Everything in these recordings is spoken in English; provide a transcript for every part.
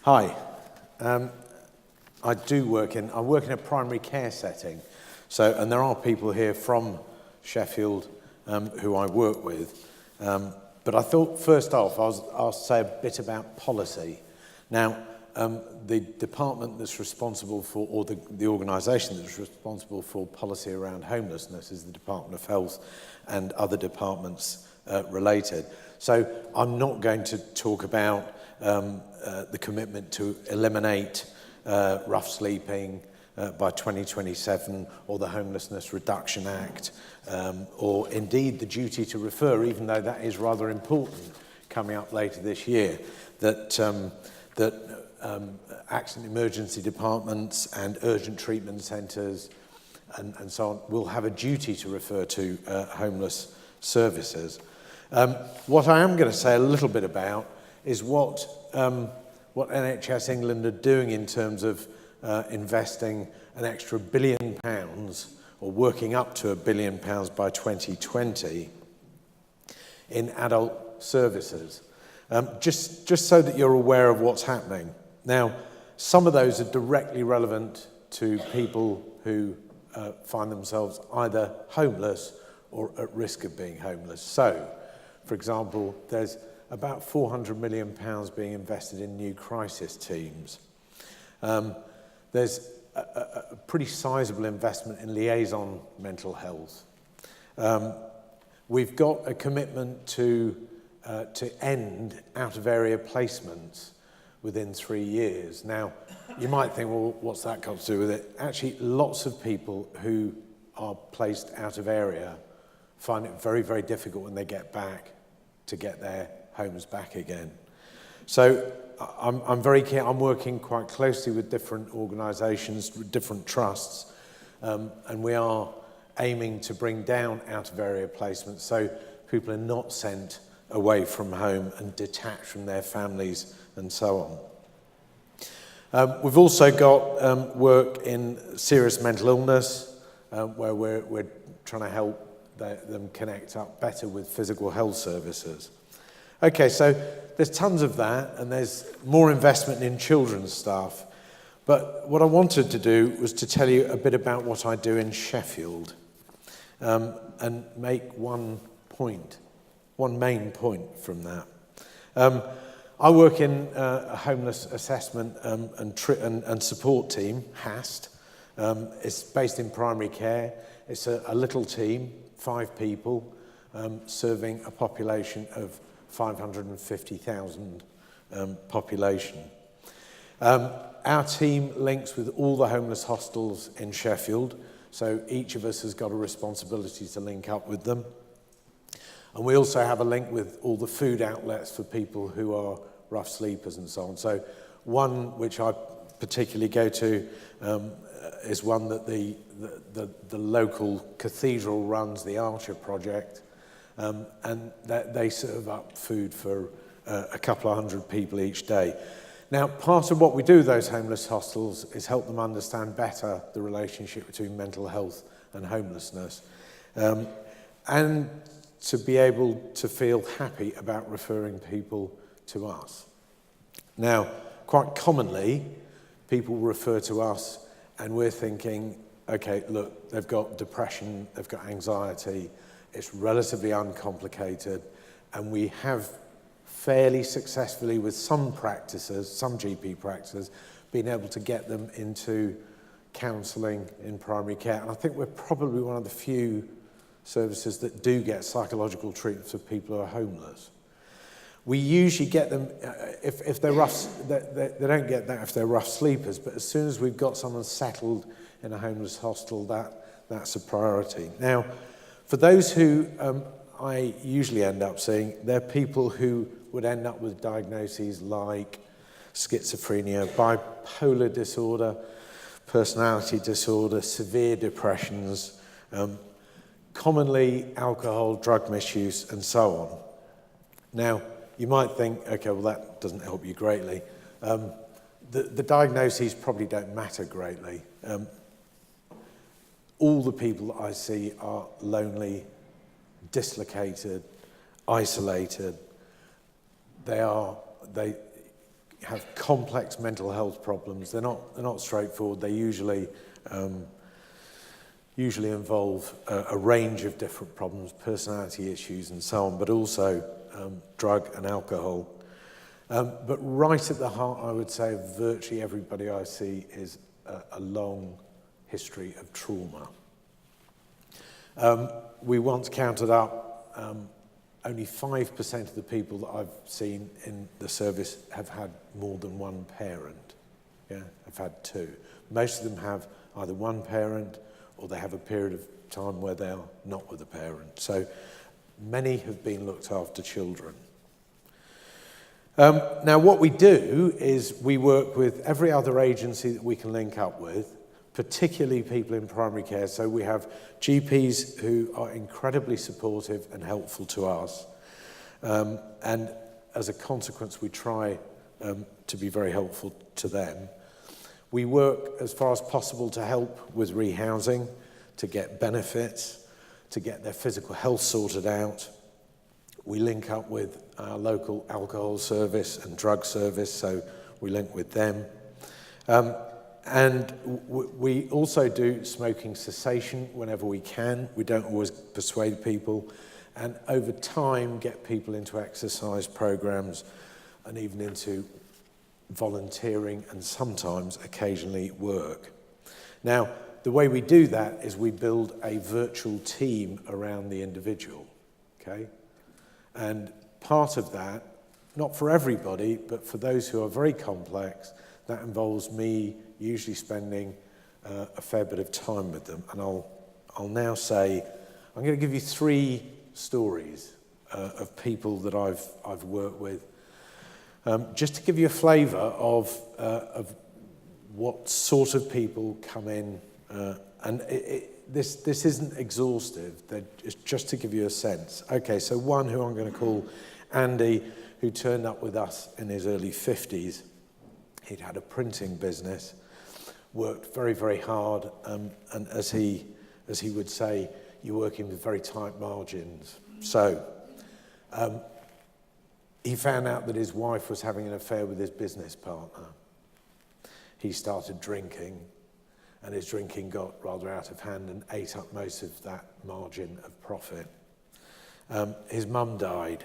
Hi. I work in a primary care setting. And there are people here from Sheffield who I work with. But I thought first off, I'll say a bit about policy. Now, the department that's responsible for, or the organisation that's responsible for policy around homelessness is the Department of Health and other departments related. So I'm not going to talk about the commitment to eliminate rough sleeping by 2027, or the Homelessness Reduction Act, or indeed the duty to refer, even though that is rather important coming up later this year, that accident emergency departments and urgent treatment centres and so on will have a duty to refer to homeless services. What I am going to say a little bit about is what NHS England are doing in terms of investing an extra £1 billion, or working up to £1 billion by 2020 in adult services. Just so that you're aware of what's happening. Now, some of those are directly relevant to people who find themselves either homeless or at risk of being homeless. So, for example, there's about £400 million being invested in new crisis teams. There's a pretty sizable investment in liaison mental health. We've got a commitment to end out-of-area placements within 3 years. Now, you might think, well, what's that got to do with it? Actually, lots of people who are placed out of area find it very, very difficult when they get back to get their homes back again. So I'm very keen. I'm working quite closely with different organisations, with different trusts, and we are aiming to bring down out-of-area placements so people are not sent away from home and detached from their families and so on. We've also got work in serious mental illness, where we're trying to help them connect up better with physical health services. Okay, so there's tons of that, and there's more investment in children's stuff. But what I wanted to do was to tell you a bit about what I do in Sheffield, and make one main point from that. I work in a homeless assessment and support team, HAST. It's based in primary care. It's a little team, 5 people, serving a population of 550,000 population. Our team links with all the homeless hostels in Sheffield, so each of us has got a responsibility to link up with them. And we also have a link with all the food outlets for people who are rough sleepers and so on. So one which I particularly go to is one that the local cathedral runs, the Archer Project, and they serve up food for a couple of hundred people each day. Now, part of what we do with those homeless hostels is help them understand better the relationship between mental health and homelessness, and to be able to feel happy about referring people to us. Now, quite commonly, people refer to us and we're thinking, okay, look, they've got depression, they've got anxiety, it's relatively uncomplicated, and we have fairly successfully, with some practices, some GP practices, been able to get them into counselling in primary care. And I think we're probably one of the few services that do get psychological treatment for people who are homeless. We usually get them, if they're rough, they don't get that if they're rough sleepers, but as soon as we've got someone settled in a homeless hostel, that's a priority. Now, for those who I usually end up seeing, they're people who would end up with diagnoses like schizophrenia, bipolar disorder, personality disorder, severe depressions, commonly alcohol, drug misuse, and so on. Now, you might think, okay, well, that doesn't help you greatly. The diagnoses probably don't matter greatly. All the people that I see are lonely, dislocated, isolated. They have complex mental health problems. They're not straightforward. They usually involve a range of different problems, personality issues and so on, but also drug and alcohol. But right at the heart, I would say, of virtually everybody I see is a long history of trauma. We once counted up, only 5% of the people that I've seen in the service have had more than one parent. Yeah, have had two. Most of them have either one parent or they have a period of time where they are not with a parent. So many have been looked after children. Now what we do is we work with every other agency that we can link up with, particularly people in primary care. So we have GPs who are incredibly supportive and helpful to us. And as a consequence, we try to be very helpful to them. We work as far as possible to help with rehousing, to get benefits, to get their physical health sorted out. We link up with our local alcohol service and drug service, so we link with them. And we also do smoking cessation whenever we can. We don't always persuade people. And over time, get people into exercise programs and even into volunteering and sometimes, occasionally, work. Now, the way we do that is we build a virtual team around the individual, okay? And part of that, not for everybody, but for those who are very complex, that involves me usually spending a fair bit of time with them. And I'll now say, I'm going to give you 3 stories of people that I've worked with, just to give you a flavour of what sort of people come in. And this isn't exhaustive, it's just to give you a sense. Okay, so one who I'm going to call Andy, who turned up with us in his early 50s. He'd had a printing business, worked very, very hard, and as he would say, you're working with very tight margins. So he found out that his wife was having an affair with his business partner. He started drinking, and his drinking got rather out of hand and ate up most of that margin of profit. His mum died.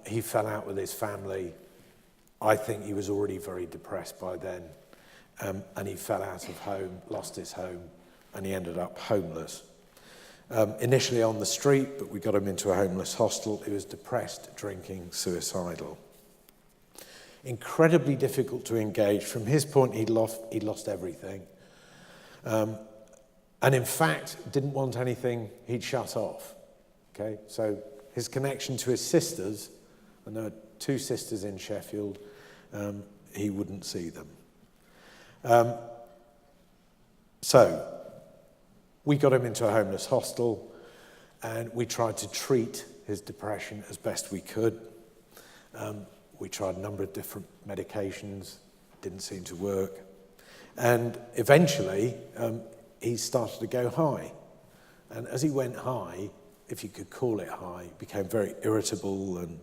He fell out with his family. I think he was already very depressed by then, and he fell out of home, lost his home, and he ended up homeless. Initially on the street, but we got him into a homeless hostel. He was depressed, drinking, suicidal. Incredibly difficult to engage. From his point, he'd lost everything. And in fact, didn't want anything, he'd shut off. Okay, so his connection to his sisters, and there are 2 sisters in Sheffield, he wouldn't see them. So we got him into a homeless hostel, and we tried to treat his depression as best we could. We tried a number of different medications, didn't seem to work. And eventually, he started to go high. And as he went high, if you could call it high, he became very irritable and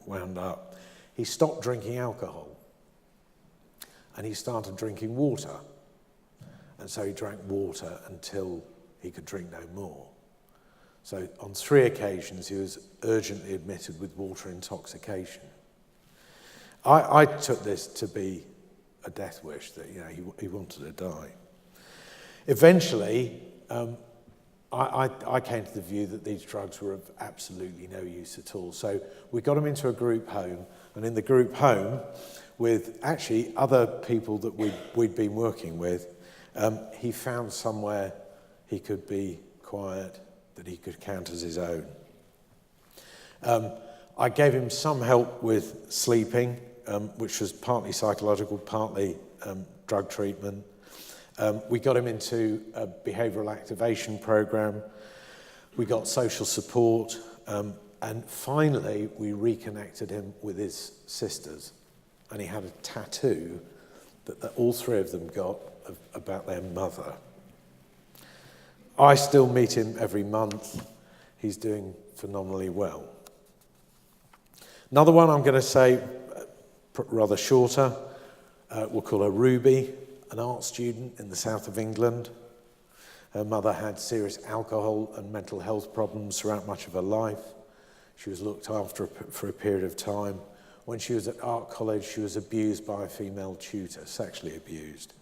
wound up. He stopped drinking alcohol, and he started drinking water. And so he drank water until he could drink no more. So on 3 occasions, he was urgently admitted with water intoxication. I took this to be a death wish, that he wanted to die. Eventually, I came to the view that these drugs were of absolutely no use at all. So we got him into a group home, and in the group home, with actually other people that we'd been working with, he found somewhere he could be quiet, that he could count as his own. I gave him some help with sleeping, which was partly psychological, partly drug treatment. We got him into a behavioural activation program. We got social support. And finally, we reconnected him with his sisters. And he had a tattoo that all 3 of them got about their mother. I still meet him every month. He's doing phenomenally well. Another one I'm going to say, rather shorter. We'll call her Ruby, an art student in the south of England. Her mother had serious alcohol and mental health problems throughout much of her life. She was looked after for a period of time. When she was at art college, she was abused by a female tutor, sexually abused,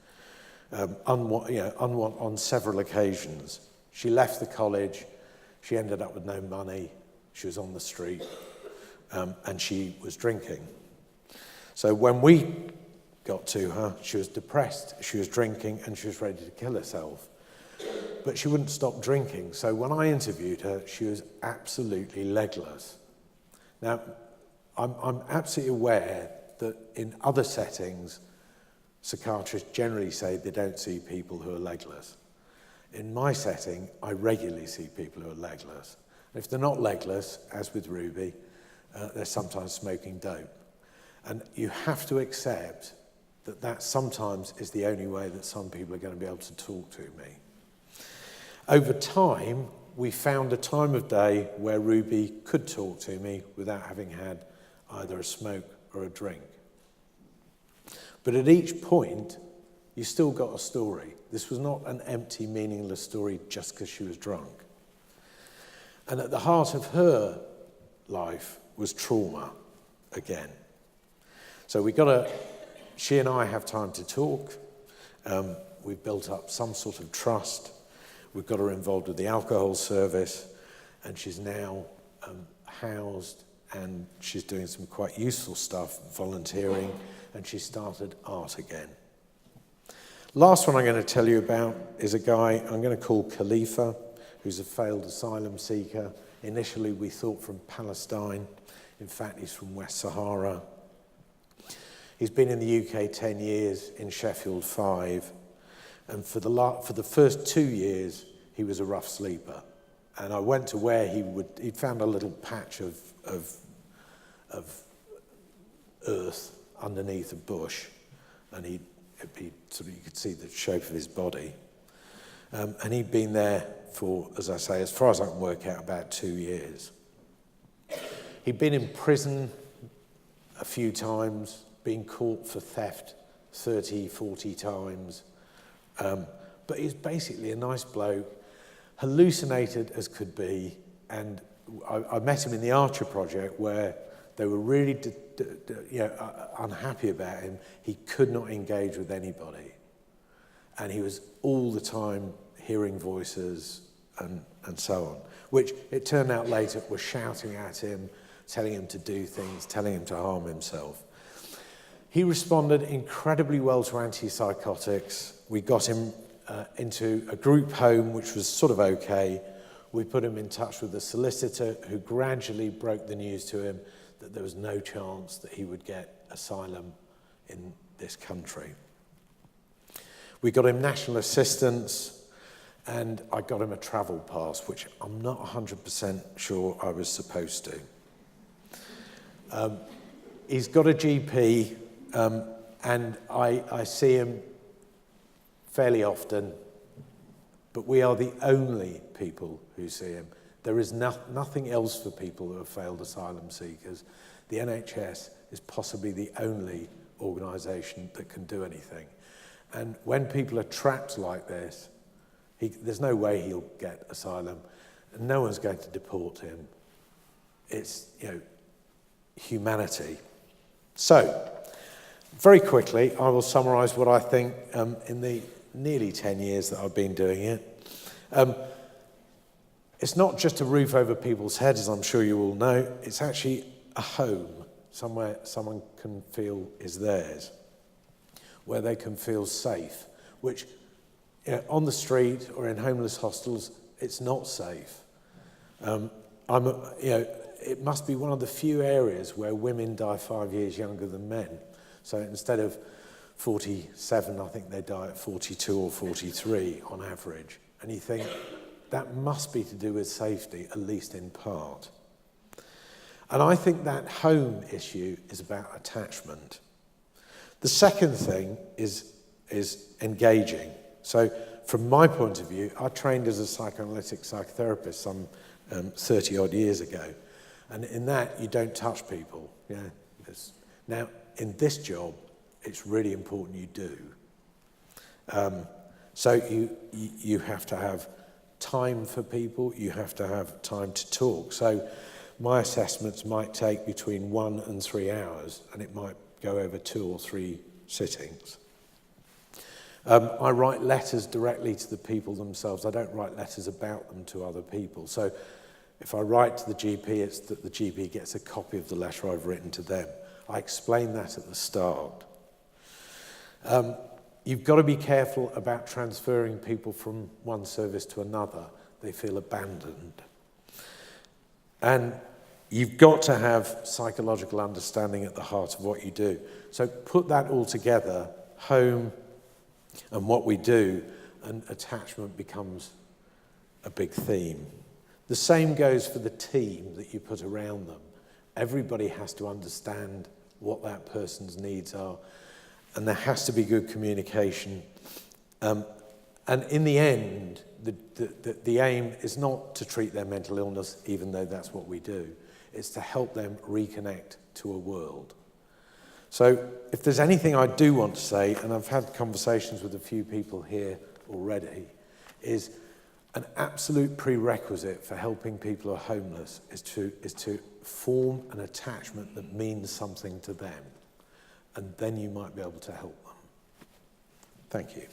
on several occasions. She left the college, she ended up with no money, she was on the street, and she was drinking. So when we got to her, she was depressed, she was drinking, and she was ready to kill herself. But she wouldn't stop drinking, so when I interviewed her, she was absolutely legless. Now, I'm absolutely aware that in other settings, psychiatrists generally say they don't see people who are legless. In my setting, I regularly see people who are legless. And if they're not legless, as with Ruby, they're sometimes smoking dope. And you have to accept that that sometimes is the only way that some people are going to be able to talk to me. Over time, we found a time of day where Ruby could talk to me without having had either a smoke or a drink. But at each point, you still got a story. This was not an empty, meaningless story just because she was drunk. And at the heart of her life was trauma again. So she and I have time to talk. We've built up some sort of trust. We've got her involved with the alcohol service, and she's now housed, and she's doing some quite useful stuff, volunteering, and she started art again. Last one I'm going to tell you about is a guy I'm going to call Khalifa, who's a failed asylum seeker. Initially, we thought from Palestine. In fact, he's from West Sahara. He's been in the UK 10 years, in Sheffield 5. And for the first 2 years, he was a rough sleeper. And I went to where he'd found a little patch of earth underneath a bush, and you could see the shape of his body. And he'd been there for, as I say, as far as I can work out, about 2 years. He'd been in prison a few times, been caught for theft 30, 40 times. But he's basically a nice bloke, hallucinated as could be, and I met him in the Archer project where they were really unhappy about him. He could not engage with anybody, and he was all the time hearing voices and so on, which it turned out later were shouting at him, telling him to do things, telling him to harm himself. He responded incredibly well to antipsychotics. We got him into a group home, which was sort of okay. We put him in touch with a solicitor who gradually broke the news to him that there was no chance that he would get asylum in this country. We got him national assistance, and I got him a travel pass, which I'm not 100% sure I was supposed to. He's got a GP, and I see him fairly often, but we are the only people who see him. There is nothing else for people who have failed asylum seekers. The NHS is possibly the only organisation that can do anything. And when people are trapped like this, there's no way he'll get asylum, and no one's going to deport him. It's, humanity. So, very quickly, I will summarise what I think in the nearly 10 years that I've been doing it. It's not just a roof over people's heads, as I'm sure you all know. It's actually a home, somewhere someone can feel is theirs, where they can feel safe, which on the street or in homeless hostels, it's not safe. It must be one of the few areas where women die 5 years younger than men. So instead of 47, I think they die at 42 or 43 on average. And you think, that must be to do with safety, at least in part. And I think that home issue is about attachment. The second thing is engaging. So from my point of view, I trained as a psychoanalytic psychotherapist some 30 odd years ago. And in that, you don't touch people. Now, in this job, it's really important you do. So you have to have time for people, you have to have time to talk. So my assessments might take between 1 and 3 hours, and it might go over 2 or 3 sittings. I write letters directly to the people themselves. I don't write letters about them to other people. So if I write to the GP, it's that the GP gets a copy of the letter I've written to them. I explain that at the start. You've got to be careful about transferring people from one service to another. They feel abandoned. And you've got to have psychological understanding at the heart of what you do. So put that all together, home and what we do, and attachment becomes a big theme. The same goes for the team that you put around them. Everybody has to understand what that person's needs are, and there has to be good communication. And in the end, the aim is not to treat their mental illness, even though that's what we do. It's to help them reconnect to a world. So if there's anything I do want to say, and I've had conversations with a few people here already, is an absolute prerequisite for helping people who are homeless is to form an attachment that means something to them. And then you might be able to help them. Thank you.